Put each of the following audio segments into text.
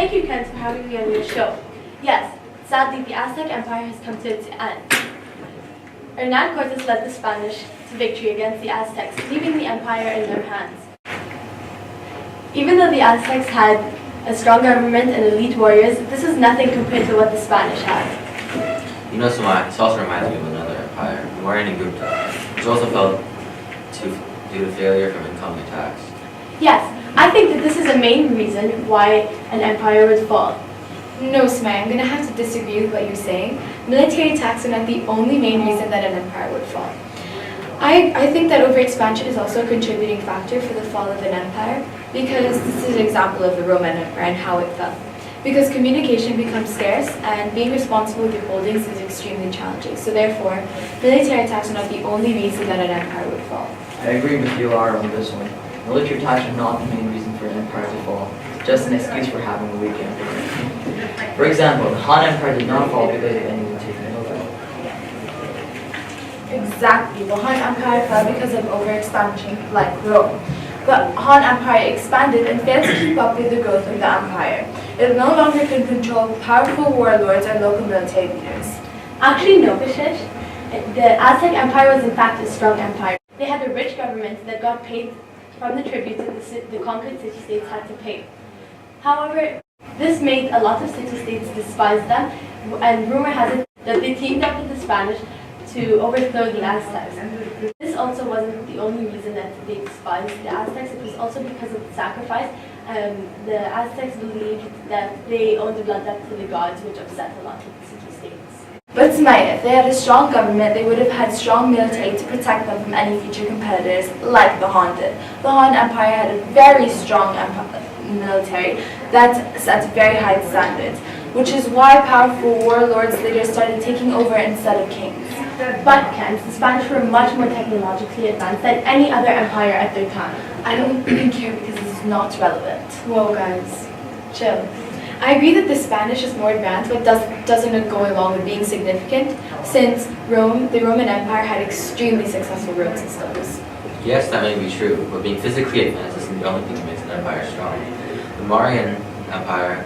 Thank you, Ken, for having me on your show. Yes, sadly, the Aztec Empire has come to its end. Hernan Cortes led the Spanish to victory against the Aztecs, leaving the empire in their hands. Even though the Aztecs had a strong government and elite warriors, this is nothing compared to what the Spanish had. You know, this also reminds me of another empire, the Mauryan and Gupta, which also fell due to failure from incoming attacks. Yes, I think that this is a main reason why an empire would fall. No, Smai, I'm going to have to disagree with what you're saying. Military attacks are not the only main reason that an empire would fall. I think that overexpansion is also a contributing factor for the fall of an empire, because this is an example of the Roman Empire and how it fell. Because communication becomes scarce and being responsible with your holdings is extremely challenging. So therefore, military attacks are not the only reason that an empire would fall. I agree with you, Lara, on this one. Military attacks are not the main reason for an empire to fall, just an excuse for having a weak empire. For example, the Han Empire did not fall because of anyone taking over. Exactly. The Han Empire fell because of overexpansion, like Rome. The Han Empire expanded and failed to keep up with the growth of the empire. It no longer could control powerful warlords or local military leaders. Actually, no, Vishesh. The Aztec Empire was in fact a strong empire. They had a rich government that got paid from the tribute that the conquered city-states had to pay. However, this made a lot of city-states despise them, and rumor has it that they teamed up with the Spanish to overthrow the Aztecs. This also wasn't the only reason that they despised the Aztecs, it was also because of the sacrifice. The Aztecs believed that they owed the blood debt to the gods, which upset a lot of the city-states. But Smai, if they had a strong government, they would have had strong military to protect them from any future competitors, like the Han did. The Han Empire had a very strong military that set very high standards, which is why powerful warlords later started taking over instead of kings. But, Ken, the Spanish were much more technologically advanced than any other empire at their time. I don't care because this is not relevant. Whoa, guys, chill. I agree that the Spanish is more advanced, but doesn't go along with being significant, since the Roman Empire had extremely successful road systems. Yes, that may be true, but being physically advanced isn't the only thing that makes an empire strong. The Mauryan Empire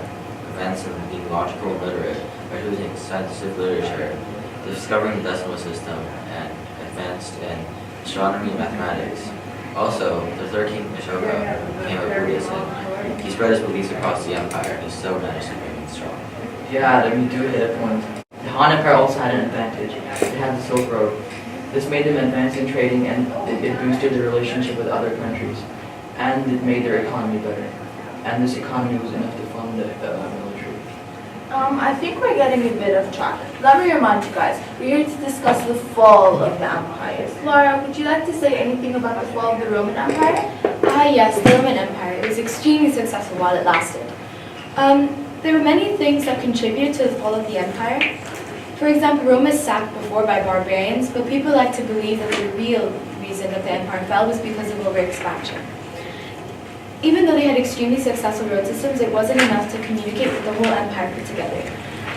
advanced in being logical and literate by using scientific literature, discovering the decimal system, and advanced in astronomy and mathematics. Also, the third king Ashoka became a Buddhist, and he spread his beliefs across the empire, and he still managed to remain strong. Yeah, let me do hit a point. The Han Empire also had an advantage. It had the Silk Road. This made them advance in trading, and it boosted their relationship with other countries. And it made their economy better. And this economy was enough to fund the military. I think we're getting a bit off track. Let me remind you guys, we're here to discuss the fall of the empires. Laura, would you like to say anything about the fall of the Roman Empire? Yes, the Roman Empire. It was extremely successful while it lasted. There were many things that contributed to the fall of the empire. For example, Rome was sacked before by barbarians, but people like to believe that the real reason that the empire fell was because of overexpansion. Even though they had extremely successful road systems, it wasn't enough to communicate with the whole empire put together.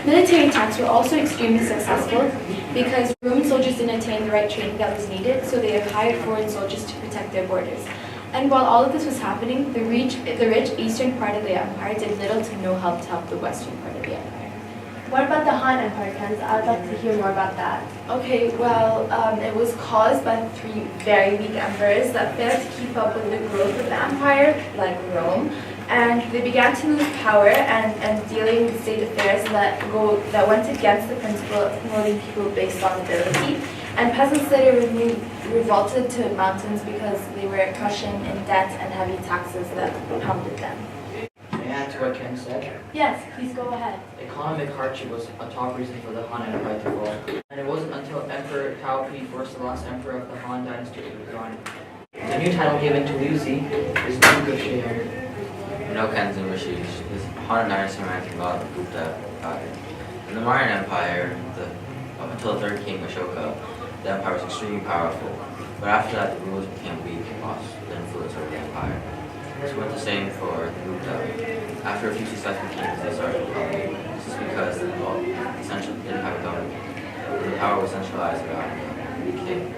Military attacks were also extremely successful because Roman soldiers didn't attain the right training that was needed, so they had hired foreign soldiers to protect their borders. And while all of this was happening, the rich eastern part of the empire did little to no help to help the western part of the empire. What about the Han Empire, Ken? I'd like to hear more about that. Okay, well, it was caused by three very weak emperors that failed to keep up with the growth of the empire, like Rome, and they began to lose power and dealing with state affairs that went against the principle of promoting people based on ability. And peasants later revolted to mountains because they were crushing in debt and heavy taxes that pounded them. May I add to what Ken said? Yes, please go ahead. Economic hardship was a top reason for the Han Empire to fall. And it wasn't until Emperor Tao Pi First, the last emperor of the Han dynasty, was resigned. The new title given to Liu Zi is Duke of Sheher. No Kens and Rishis, this Han dynasty ran through a lot of Gupta Empire. In the Mauryan Empire, up until the third king Ashoka, the empire was extremely powerful. But after that, the rulers became weak and lost the influence over the empire. This went the same for the Gupta. After a few successful kings, they started falling. This is because they didn't have a government. The power was centralized around the king.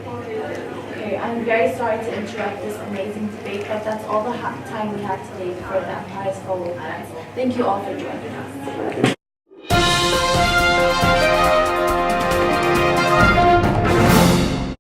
Okay, I'm very sorry to interrupt this amazing debate, but that's all the time we have today for the Empire's Fall. Thank you all for joining us.